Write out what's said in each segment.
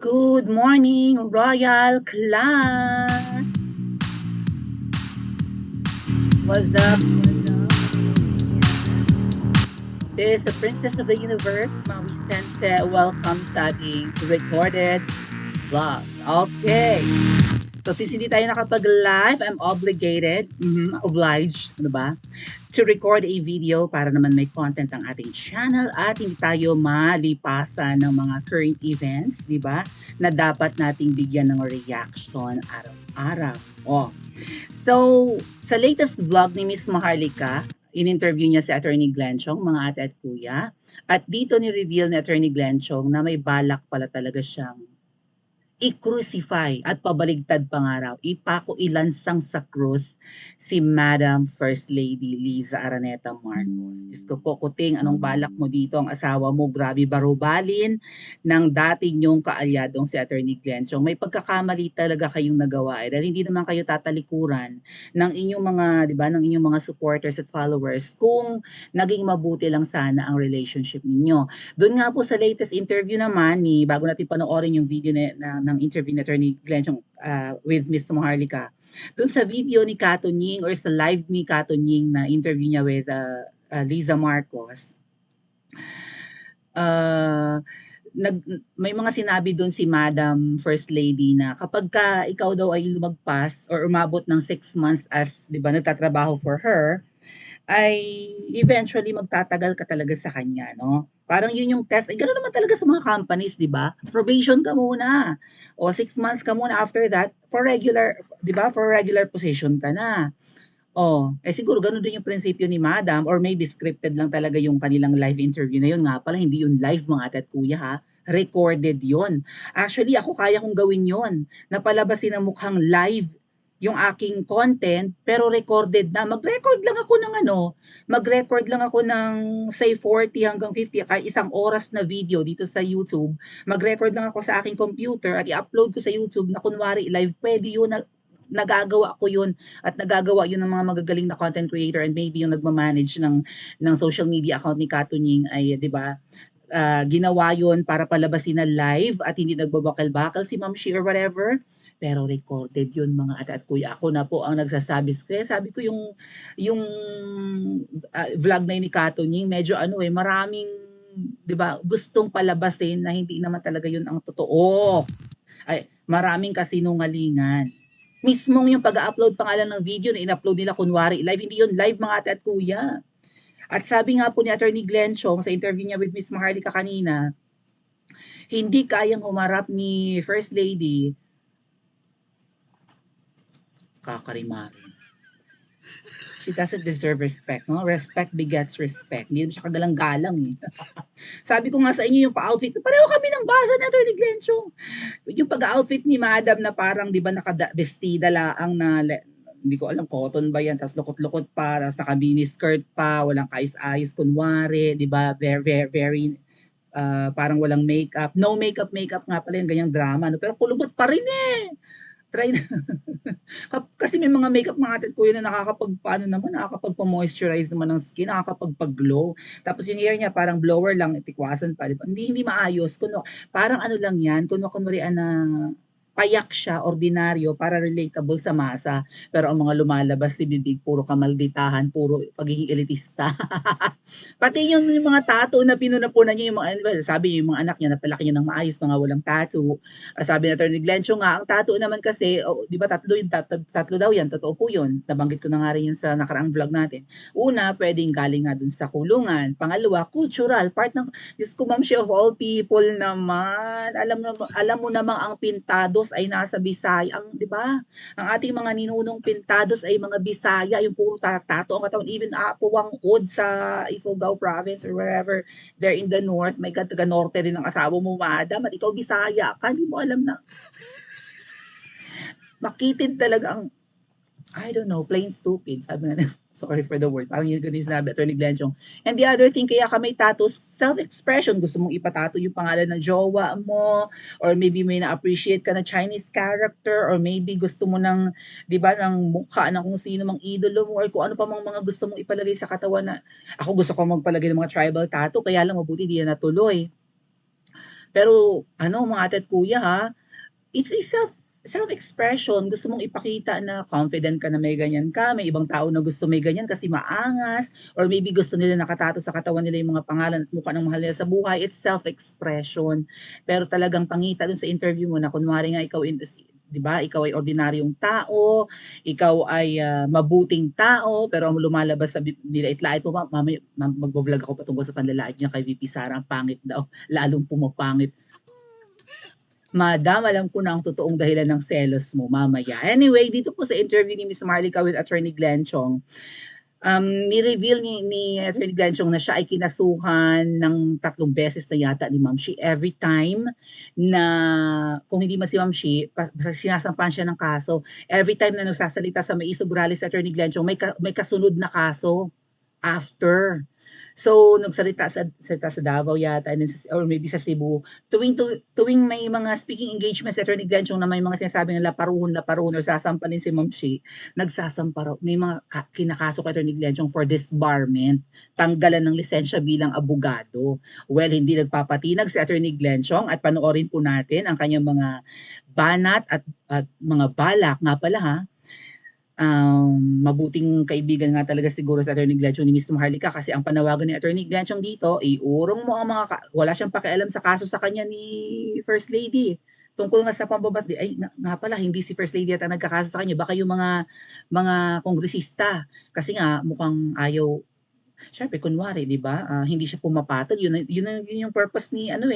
Good morning, Royal Class! What's up? What's up? This is the Princess of the Universe, Maui Sensei. Welcome sa ating recorded vlog. Okay. So, since hindi tayo nakapag-live, I'm obligated, obliged, ano ba, to record a video para naman may content ang ating channel at hindi tayo malipasan ng mga current events, di ba, na dapat nating bigyan ng reaction araw-araw. So, sa latest vlog ni Miss Maharlika, in-interview niya si Attorney Glenchong, mga ate at kuya, at dito ni-reveal ni Attorney Glenchong na may balak pala talaga siyang i-crucify at pabaligtad pa nga raw, ipako ilansang sa krus si Madam First Lady Liza Araneta Marcos. Diyos ko po, Kuting, anong balak mo dito? Ang asawa mo, grabe barubalin ng dati niyong kaalyadong si Attorney Glenchong. May pagkakamali talaga kayong nagawa dahil hindi naman kayo tatalikuran ng inyong mga, di ba, ng inyong mga supporters at followers kung naging mabuti lang sana ang relationship ninyo. Doon nga po sa latest interview naman bago natin panoorin yung video ng interview ni Attorney Glenn with Miss Maharlika. Doon sa video ni Kato Nying or sa live ni Kato Nying na interview niya with Liza Marcos, uh, may mga sinabi doon si Madam First Lady na kapag ka ikaw daw ay lumagpas or umabot ng 6 months as, di ba, nagtatrabaho for her, ay eventually magtatagal ka talaga sa kanya, no? Parang yun yung test. Ay, gano'n naman talaga sa mga companies, di ba? Probation ka muna. O 6 months ka muna after that for regular, di ba? For regular position ka na. Siguro gano'n din yung prinsipyo ni Madam or maybe scripted lang talaga yung kanilang live interview na yun. Nga pala, hindi yun live mga ate at kuya ha. Recorded yun. Actually, ako kaya kong gawin yun. Napalabasin ng mukhang live yung aking content pero recorded na. Mag-record lang ako ng mag-record lang ako ng say 40 hanggang 50 kahit isang oras na video dito sa YouTube. Mag-record lang ako sa aking computer at i-upload ko sa YouTube na kunwari live. Pwede yun na nagagawa ko yun at nagagawa yun ng mga magagaling na content creator and maybe yung nagmamanage ng social media account ni Katunying ay, di ba, ginawa yun para palabasin na live at hindi nagbabakal-bakal si Ma'am Shi or whatever. Pero recorded yun mga ate at kuya. Ako na po ang nagsasabi. Kaya sabi ko yung vlog na yun ni Katunying, medyo maraming, di ba, gustong palabasin na hindi naman talaga yun ang totoo. Ay, maraming kasinungalingan. Mismong yung pag-upload pa nga lang ng video na in-upload nila kunwari live, hindi yun live mga ate at kuya. At sabi nga po ni Attorney Glenn Chong sa interview niya with Miss Maharlika kanina, hindi kayang humarap ni First Lady kakarimarin. She doesn't deserve respect, no? Respect begets respect. Hindi naman siya kagalang-galang eh. Sabi ko nga sa inyo yung pa-outfit, pareho kami ng basa ni Attorney Glenn Chong. Yung pag-outfit ni Madam na parang, di ba, nakabestida laang na, hindi ko alam, cotton ba yan, tapos lukot-lukot pa, tapos naka-mini skirt pa, walang kaayos-ayos, kunwari, di ba, very, very, very, parang walang makeup. No makeup nga pala yung ganyang drama, no? Pero kulubot pa rin eh. Try na. Kasi may mga makeup mga ate at kuya na nakakapagpaano naman, nakakapagpa-moisturize naman ng skin, nakakapagpa-glow. Tapos yung hair niya parang blower lang, itikwasan pa, di ba? Hindi maayos. Parang ano lang yan, kunwari na payak siya, ordinaryo, para relatable sa masa. Pero ang mga lumalabas si bibig, puro kamalditahan, puro pagiging elitista. Pati yung mga tattoo na pinunapunan niya, yung mga, di ba, sabi yung mga anak niya, napalaki niya ng maayos, mga walang tattoo. Sabi ni Atty. Glencho nga, ang tattoo naman kasi, di ba tatlo daw yan, totoo po yun. Nabanggit ko na nga rin yun sa nakaraang vlog natin. Una, pwedeng galing nga dun sa kulungan. Pangalawa, cultural, part ng, Diyos ko, Ma'am Shi, of all people naman. Alam mo namang ang pintados ay nasa Bisaya, di ba? Ang ating mga ninunong pintados ay mga Bisaya, yung puro tato ang katawan, even Puwang Od sa Ifugao province or wherever there in the north. May taga-norte rin ang asawa mo, madam, at ikaw Bisaya ka, hindi mo alam na makitid talaga ang, I don't know, plain stupid. Sabi nga, sorry for the word. Parang yun ganun sinabi, Atty. Glenchong. And the other thing, kaya ka may tattoo, self-expression. Gusto mong ipatato yung pangalan ng jowa mo, or maybe may na-appreciate ka na Chinese character, or maybe gusto mo ng, di ba, ng mukha ng kung sino mang idolo mo, or kung ano pa mang mga gusto mong ipalagay sa katawan na, ako gusto ko magpalagay ng mga tribal tattoo, kaya lang mabuti di na natuloy. Pero ano mga ate at kuya ha, it's a self-expression. Gusto mong ipakita na confident ka na may ganyan ka, may ibang tao na gusto may ganyan kasi maangas, or maybe gusto nila nakatato sa katawan nila yung mga pangalan at mukha ng mahal nila sa buhay. It's self-expression. Pero talagang pangita dun sa interview mo na kunwari nga ikaw 'di ba, ikaw ay ordinaryong tao, ikaw ay mabuting tao, pero ang lumalabas sa nila itlait mo, mamaya magbo-vlog ako patungkol sa panlalait niya kay VP Sara, ang pangit daw, lalong pumapangit. Madam, alam ko na ang totoong dahilan ng selos mo mamaya. Anyway, dito po sa interview ni Miss Marlica with Attorney Glenn Chong, ni-reveal ni Attorney Glenn Chong na siya ay kinasuhan ng 3 beses na yata ni Ma'am Shi. Every time na, kung hindi man si Ma'am Shi, basta sinasampahan siya ng kaso. Every time na nagsasalita sa Maisog Morales si Attorney Glenn Chong, may kasunod na kaso after. So, salita sa Davao yata and then or maybe sa Cebu, tuwing may mga speaking engagements si Attorney Glenn Chong na may mga sinasabi na laparuhon or sasampalin si Ma'am Shi, nagsasampa raw. May mga kinakaso kay Attorney Glenn Chong for disbarment, tanggalan ng lisensya bilang abogado. Well, hindi nagpapatinag si Attorney Glenn Chong at panoorin po natin ang kanyang mga banat at mga balak nga pala ha. Mabuting kaibigan nga talaga siguro sa Attorney Glenn Chong ni Miss Maharlika kasi ang panawagan ni Attorney Glenn Chong dito, iurong mo ang wala siyang pakialam sa kaso sa kanya ni First Lady. Tungkol nga sa pambabastos, ay nga pala hindi si First Lady at ang nagkakaso sa kanya, baka yung mga kongresista. Kasi nga mukhang ayaw, syempre kunwari 'di ba, hindi siya pumapatol, yun yung purpose ni ano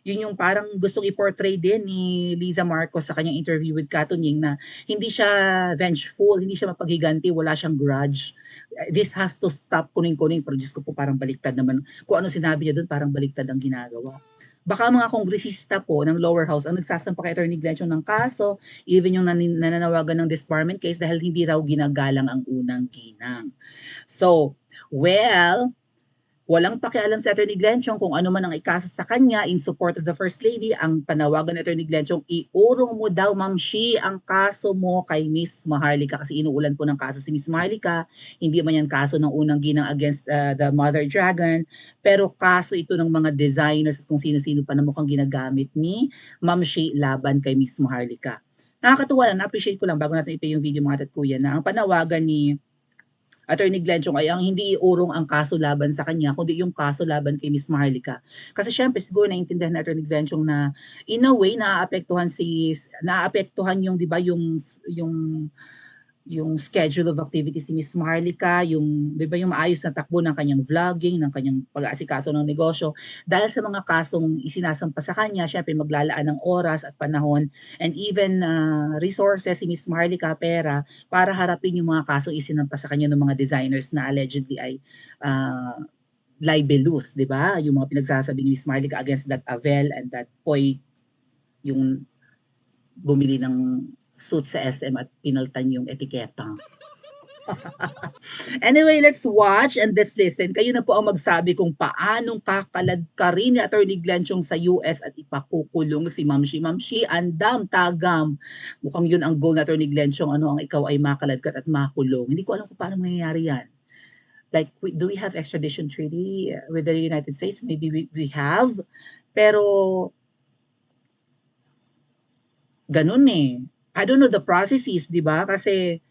yun yung parang gustong i-portray din ni Liza Marcos sa kanyang interview with Kato Ning na hindi siya vengeful, hindi siya mapaghiganti, wala siyang grudge. This has to stop, kuning-kuning. Pero Diyos ko po, parang baliktad naman. Kung ano sinabi niya doon, parang baliktad ang ginagawa. Baka mga kongresista po ng lower house ang nagsasampa kay Attorney Glenn Chong ng kaso, even yung nananawagan ng disbarment case dahil hindi raw ginagalang ang unang ginang. So, well, walang pakialam si Attorney Glenn Chong kung ano man ang ikaso sa kanya in support of the First Lady. Ang panawagan ni Attorney Glenn Chong, iurong mo daw, Ma'am Shi, ang kaso mo kay Miss Maharlika kasi inuulan po ng kaso si Miss Maharlika. Hindi man yan kaso ng unang ginang against the Mother Dragon, pero kaso ito ng mga designers at kung sino-sino pa na mukhang ginagamit ni Ma'am Shi laban kay Miss Maharlika. Nakakatuwa lang, na-appreciate ko lang bago natin i-play yung video mga tat kuya na ang panawagan ni Attorney Glenn Chong ay ang hindi iurong ang kaso laban sa kanya, kundi yung kaso laban kay Miss Maharlika. Kasi syempre siguro naiintindihan ni Attorney Glenn Chong na in a way naaapektuhan yung 'di ba yung schedule of activities si Miss Maharlika, yung 'di ba yung maayos na takbo ng kanyang vlogging, ng kanyang pag-aasikaso ng negosyo. Dahil sa mga kasong isinasampa sa kanya, syempre maglalaan ng oras at panahon and even resources si Miss Maharlika, pera, para harapin yung mga kasong isinampa sa kanya ng mga designers na allegedly ay uh, libelous, 'di ba? Yung mga pinagsasabi ni Miss Maharlika against that Avel and that Poi, yung bumili ng suit sa SM at pinaltan yung etiketa. Anyway, let's watch and let's listen. Kayo na po ang magsabi kung paanong kakalad ka rin ni Attorney Glenn Chong sa US at ipakukulong si Ma'am Shi. Ma'am Shi, andam, tagam. Mukhang yun ang goal ni Attorney Glenn Chong, ano ang ikaw ay makaladkat at makulong. Hindi ko alam kung paano mangyayari yan. Like, do we have extradition treaty with the United States? Maybe we have. Pero, ganun eh. I don't know the processes, di ba? Kasi,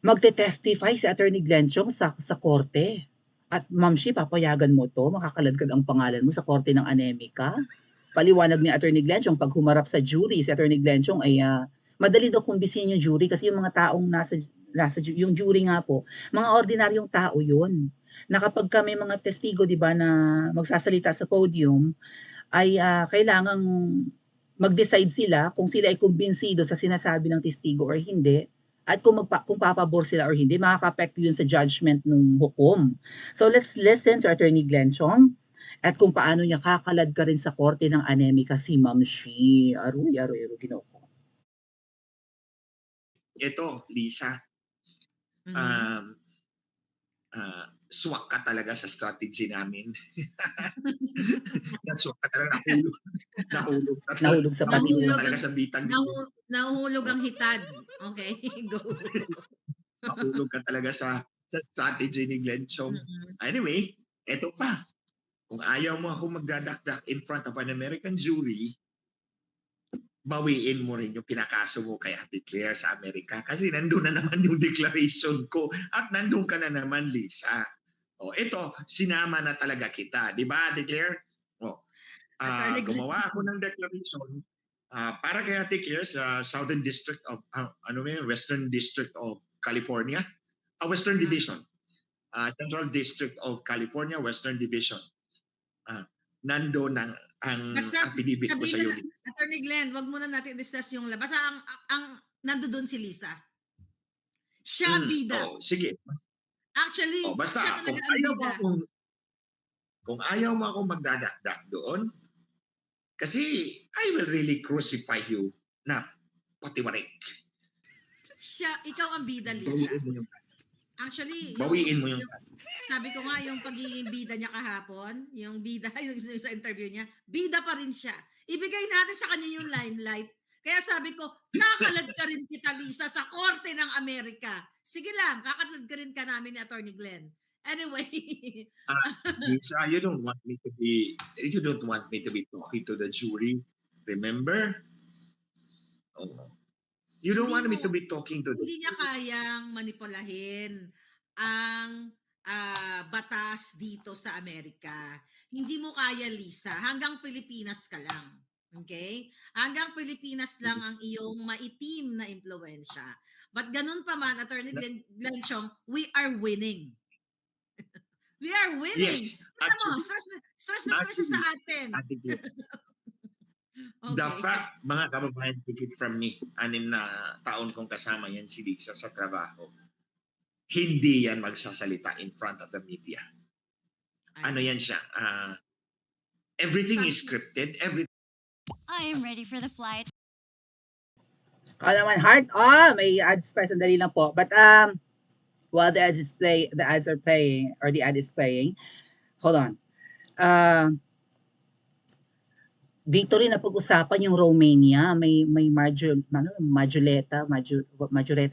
magte-testify si Attorney Glenn Chong sa korte. At Ma'am Shi, papayagan mo to? Makakalagkad ang pangalan mo sa korte ng Anemika? Paliwanag ni Attorney Glenn Chong, pag humarap sa jury, si Attorney Glenn Chong ay madali daw kumbisihin yung jury kasi yung mga taong yung jury nga po, mga ordinaryong tao yun. Na kapag may mga testigo, di ba, na magsasalita sa podium, ay kailangang mag-decide sila kung sila ay kumbinsido sa sinasabi ng testigo or hindi. At kung papabor sila or hindi, makaka-apekto yun sa judgment ng hukom. So let's listen to Attorney Glenn Chong at kung paano niya kakalad ka rin sa korte ng Anemika si Ma'am Shi. Aroy, aroy, aroy, ginoo ko. Ito, Lisa, swak ka talaga sa strategy namin. Swak ka talaga, nahulog ka Nahulog sa nahulog pati. talaga sa bitag nito. Nahuhulog ang hitad. Okay, go. Nahulog ka talaga sa strategy ni Glenn Chong. Anyway, eto pa. Kung ayaw mo ako magdadakdak in front of an American jury, bawiin mo rin yung kinakaso mo kay Ate Claire sa Amerika. Kasi nandun na naman yung declaration ko at nandun ka na naman, Lisa. O, ito, sinama na talaga kita. Di ba, Ate Claire? O, Attorney Glenn. gumawa ako ng declaration para kay Ate Claire sa Southern District of, Western District of California. Western Division. Central District of California, Western Division. Nandun ang Basta affidavit ko sa sabihin iyo. na, Attorney Glenn, wag muna natin discuss yung labas. Basta ang nandoon si Lisa. Siya bida. Sige. Actually, siya Basta, talaga ang bida. kung ayaw mo akong magdadakdak doon, kasi I will really crucify you na patiwarik. Ikaw ang bida, Lisa. Bawiin mo yung Actually, bawiin mo yung sabi ko nga, yung pagiging bida niya kahapon, yung bida yung sa interview niya, bida pa rin siya. Ibigay natin sa kanya yung limelight. Kaya sabi ko, kakalad ka rin kita, Lisa, sa Korte ng Amerika. Sige lang, kakalad ka rin ka namin ni Attorney Glenn. Anyway. Lisa, you don't want me to be talking to the jury. Remember? You don't want me to be talking to the Hindi niya kayang manipulahin ang batas dito sa Amerika. Hindi mo kaya, Lisa. Hanggang Pilipinas ka lang. Okay? Hanggang Pilipinas lang ang iyong maitim na impluwensya. But ganun pa man, Attorney Glenn Chong, we are winning. We are winning. Yes. Stress sa atin. Okay. The fact, mga kababayan, take it from me, 6 na taon kong kasama yan si Lisa sa trabaho, hindi yan magsasalita in front of the media. Ano yan siya? Everything is scripted. I am ready for the flight. Kala naman heart, may ads pa, sandali lang po. But while the ad is playing, hold on. Dito rin napag-usapan yung Romania, may Majuleta,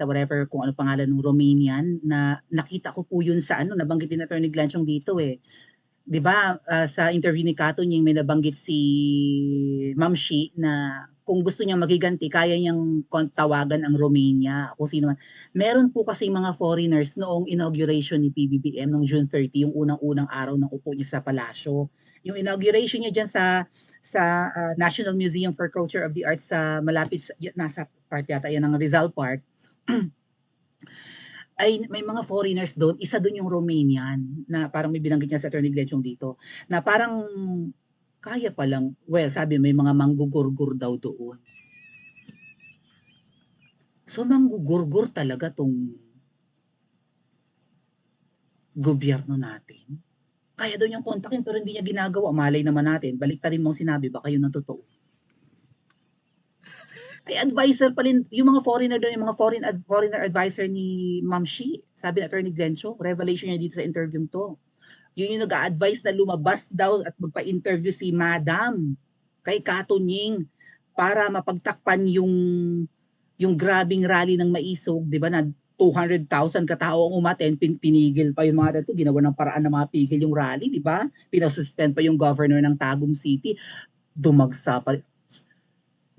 whatever, kung ano pangalan ng Romanian, na nakita ko po yun sa nabanggit din na Attorney Glanchong dito eh. 'Di ba, sa interview ni Kato Nying may nabanggit si Ma'am Shi na kung gusto niya magiganti, kaya niyang tawagan ang Romania, kung sino man. Meron po kasi mga foreigners noong inauguration ni PBBM noong June 30, yung unang-unang araw ng upo niya sa palasyo. Yung inauguration niya dyan sa National Museum for Culture of the Arts sa malapit, nasa part yata yan ng Rizal Park, ay may mga foreigners doon, isa doon yung Romanian, na parang may binanggit niya sa Attorney Glenchong dito, na parang kaya pa lang, sabi may mga manggugurgur daw doon. So manggugurgur talaga tong gobyerno natin. Kaya daw niyang kontakin pero hindi niya ginagawa. Malay naman natin, baliktarin mo sinabi, baka yun ang totoo. Ay advisor pa rin, yung mga foreigner doon, yung mga foreigner advisor ni Ma'am Shi, sabi ni Attorney Glenchong, revelation niya dito sa interview to. Yun yung nag-a-advise na lumabas daw at magpa-interview si Madam kay Kato Nying para mapagtakpan yung grabing rally ng Maisog, di ba, na 200,000 katao ang umaten, pinigil pa yung mga tato, ginawa ng paraan na mapigil yung rally, di ba? Pinasuspend pa yung governor ng Tagum City. Dumagsa pa rin.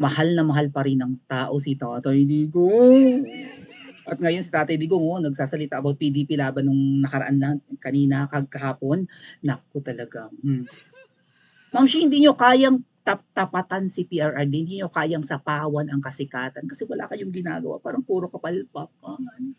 Mahal na mahal pa rin ng tao si Tatay Digong. At ngayon si Tatay Digong nagsasalita about PDP laban nung nakaraan lang, kanina, kahapon. Naku talaga. Ma'am Shi, hindi nyo kayang tapatan si PRRD, hindi nyo kayang sapawan ang kasikatan kasi wala kayong ginagawa, parang puro kapalpakan.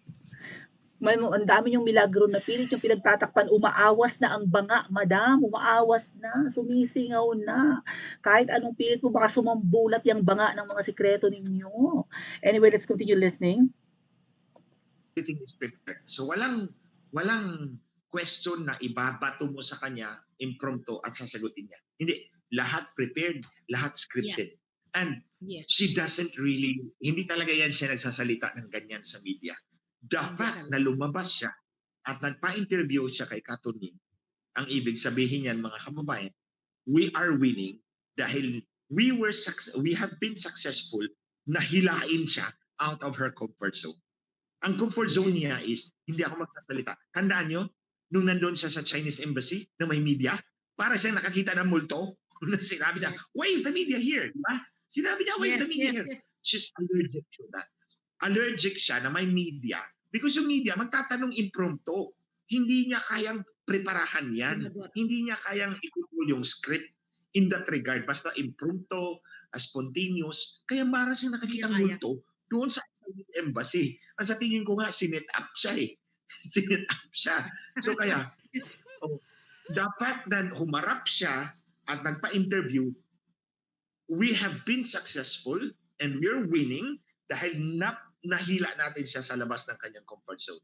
Ang dami yung milagro na pilit yung pinagtatakpan, umaawas na ang banga, madam, umaawas na, sumisingaw na. Kahit anong pilit mo, baka sumambulat yung banga ng mga sikreto ninyo. Anyway, let's continue listening. Everything is prepared. So walang question na ibabato mo sa kanya impromptu at sasagutin niya. Hindi. Lahat prepared, lahat scripted. Yeah. And she doesn't really, hindi talaga yan siya nagsasalita ng ganyan sa media. The fact na lumabas siya at nagpa-interview siya kay Kato Nying, ang ibig sabihin yan, mga kababayan, we are winning dahil we have been successful na hilain siya out of her comfort zone. Ang comfort zone niya is, hindi ako magsasalita. Tandaan nyo, nung nandun siya sa Chinese Embassy na may media, para siyang nakakita ng multo. Sinabi niya, Yes. why is the media here? Diba? Sinabi niya, why is Yes, the media yes, here? yes. She's allergic to that. Allergic siya na may media because yung media magtatanong impromptu. Hindi niya kayang preparahan yan. Sumagot. Hindi niya kayang ikutul yung script in that regard. Basta impromptu, spontaneous. Kaya mara siya Hindi nakakita niya kaya. multo doon sa Chinese embassy. Ang sa tingin ko nga, sinet up siya eh. Sinet up siya. So kaya, oh, the fact that humarap siya at nagpa-interview, we have been successful and we're winning dahil nahila natin siya sa labas ng kanyang comfort zone.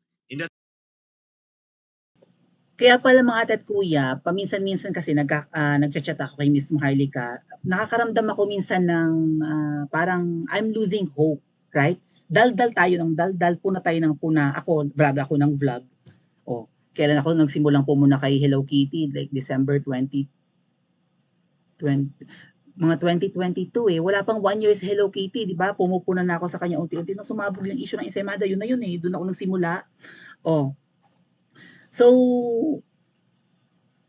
Kaya pala mga ate at kuya, paminsan-minsan kasi nagcha-chat ako kay Miss Maharlika, nakakaramdam ako minsan ng parang I'm losing hope, right? Daldal tayo ng daldal, puna tayo ng puna. Ako ng vlog. Oh, kailan ako nagsimulang pumuna kay Hello Kitty, like December 2020, mga 2022 eh. Wala pang 1 year si Hello Kitty, di ba? Pumupuna na ako sa kanya unti-unti. Nung sumabog yung issue ng Ensaymada, yun na yun eh. Doon ako nagsimula. Oh. So,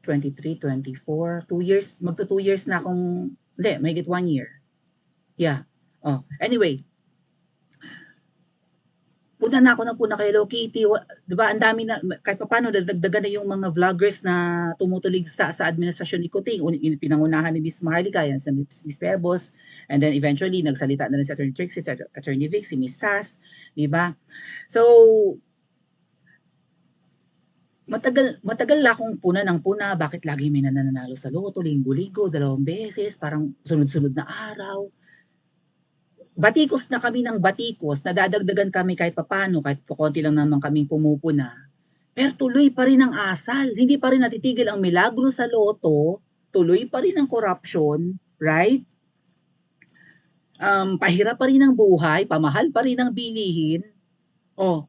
23, 24, 2 years, magto 2 years na akong, hindi, mahigit 1 year. Yeah. Oh, anyway, punta na ako ng puna kay Hello Kitty. 'Di ba? Ang dami na kahit papaano dadagdagan na yung mga vloggers na tumutulig sa administrasyon ni Kuting. Pinangunahan ni Miss Maharlika, yan si Miss Pebbles, and then eventually nagsalita na rin si Attorney Trixie, si Attorney Vic, si Miss Sass, 'di ba? So, matagal na akong puna ng puna, bakit lagi may nananalo sa loto, linggo-linggo, 2 beses, parang sunod-sunod na araw. Batikos na kami ng batikos, nadadagdagan kami kahit papaano, kahit konti lang naman kaming pumupuna. Pero tuloy pa rin ang asal, hindi pa rin natitigil ang milagro sa loto, tuloy pa rin ang corruption, right? Pahirap pa rin ang buhay, pamahal pa rin ang bilihin. Oh,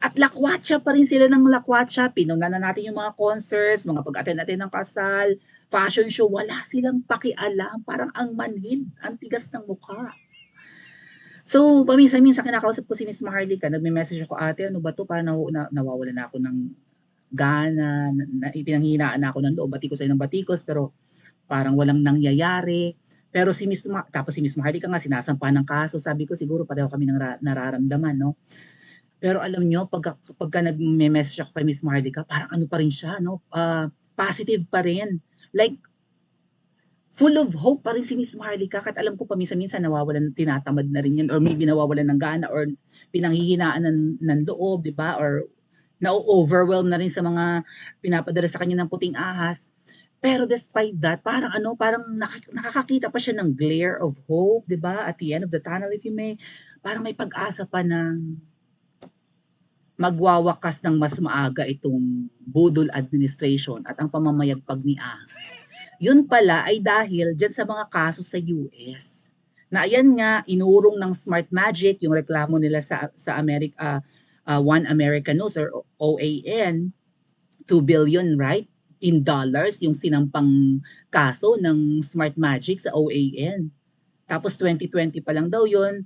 at lakwatsa pa rin sila ng lakwatsa. Pinuna na natin yung mga concerts, mga pag-attend natin ng kasal, fashion show, wala silang pakialam. Parang ang manhid, ang tigas ng mukha. So, paminsan-minsan kinakausap ko si Miss Maharlika, nagme-message ako, ate, ano ba to? Parang nawawala na ako ng gana, pinanghihinaan na ako ng loob, batikos ay ng batikos, pero parang walang nangyayari. Pero tapos si Miss Maharlika nga, sinasampa ng kaso. Sabi ko, siguro pareho kami ng nararamdaman, no? Pero alam nyo, pagka nag-message ako kay Miss Maharlika, parang ano pa rin siya, no? Positive pa rin. Like, full of hope pa rin si Miss Maharlika. Kahit alam ko paminsan-minsan nawawalan, tinatamad na rin yan, or maybe nawawalan ng gana, or pinanghihinaan ng loob, di ba? Or na-overwhelm na rin sa mga pinapadala sa kanya ng puting ahas. Pero despite that, parang nakakakita pa siya ng glare of hope, di ba? At the end of the tunnel, if you may, parang may pag-asa pa ng magwawakas ng mas maaga itong budol administration at ang pamamayagpag ni Ahas. Yun pala ay dahil dyan sa mga kaso sa US. Na ayan nga, inurong ng Smart Magic yung reklamo nila sa One American News or OAN, 2 billion, right? In dollars, yung sinampang kaso ng Smart Magic sa OAN. Tapos 2020 pa lang daw yun,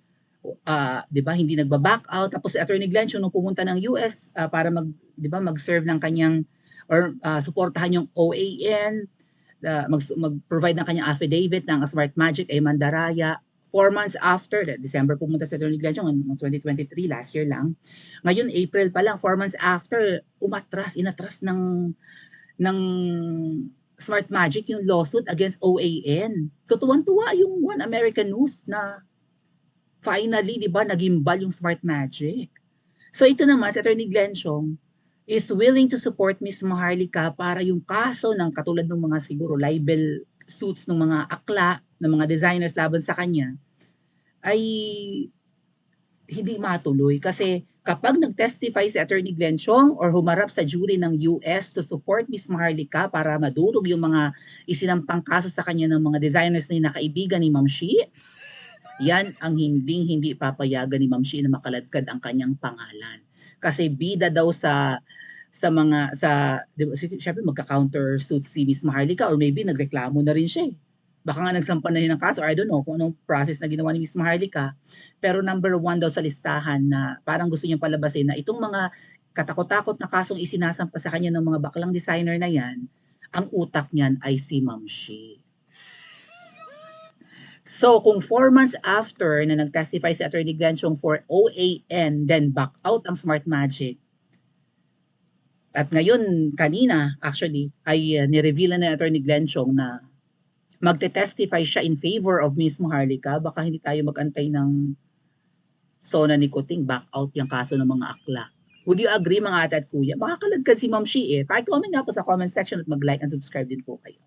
'di ba, hindi nagba-back out. Tapos si Attorney Glenn nung pumunta ng US para mag-serve ng kanyang or suportahan yung OAN, mag-provide ng kanyang affidavit ng Smart Magic ay Mandaraya. 4 months after, December pumunta si Attorney Glenn noong 2023, last year lang. Ngayon, April pa lang, 4 months after, inatras ng Smart Magic yung lawsuit against OAN. So tuwan-tuwa yung One American News na finally, di ba, nagimbal yung Smart Magic. So ito naman, si Attorney Glenn is willing to support Miss Maharlika para yung kaso ng katulad ng mga siguro libel suits ng mga akla, ng mga designers laban sa kanya, ay hindi matuloy. Kasi kapag nag-testify si Attorney Glenn or humarap sa jury ng US to support Miss Maharlika para madurog yung mga isinampang kaso sa kanya ng mga designers na nakaibigan ni Ma'am Shi, yan ang hindi papayagan ni Ma'am Shi na makaladkad ang kanyang pangalan. Kasi bida daw syempre magka-counter suit si Miss Maharlika or maybe nagreklamo na rin siya. Baka nga nagsampa na rin ng kaso, or I don't know kung anong process na ginawa ni Miss Maharlika. Pero number 1 daw sa listahan na parang gusto niyang palabasin na itong mga katakot-takot na kasong isinasampa sa kanya ng mga baklang designer na yan ang utak niyan ay si Ma'am Shi. So, kung 4 months after na nag-testify si Atty. Glenn Chong for OAN, then back out ang Smart Magic, at ngayon, kanina, actually, ay nireveal na ni Atty. Glenn Chong na magte-testify siya in favor of Miss Maharlika, baka hindi tayo mag-antay ng Sona ni Kuting, back out yung kaso ng mga akla. Would you agree mga ate at kuya? Makakaladkad si Ma'am Shi eh. Paki-comment nga po sa comment section at mag-like and subscribe din po kayo.